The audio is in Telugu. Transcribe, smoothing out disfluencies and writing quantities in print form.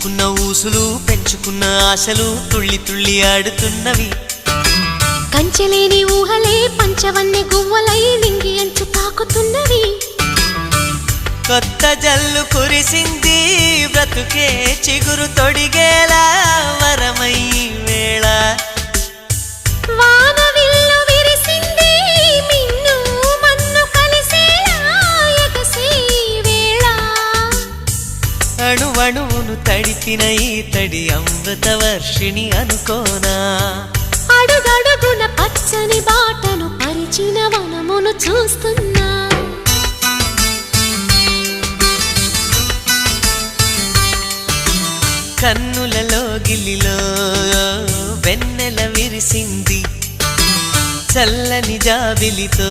అంచుకున్న ఊసులు పెంచుకున్న ఆశలు తుళ్ళి తుళ్ళి ఆడుతున్నవి. కంచెలేని ఊహలే పంచవన్నె గువ్వలై నింగి అంచు తాకుతున్నవి. కొత్త జల్లు కురిసింది బ్రతుకే చిగురు తొడిగేలా వరమై వేళ. వానవిల్లు విరిసింది మిన్ను మన్ను కలిసేలా ఎగసే వేళ. అణువణువును తడిపిన ఈ తడి అమృత వర్షిణి అనుకోనా. అడుగడుగున పచ్చని బాటను పరిచిన వనమును చూస్తున్నా. కన్నులలో గిల్లిలో వెన్నెల విరిసింది చల్లని జాబిలితో.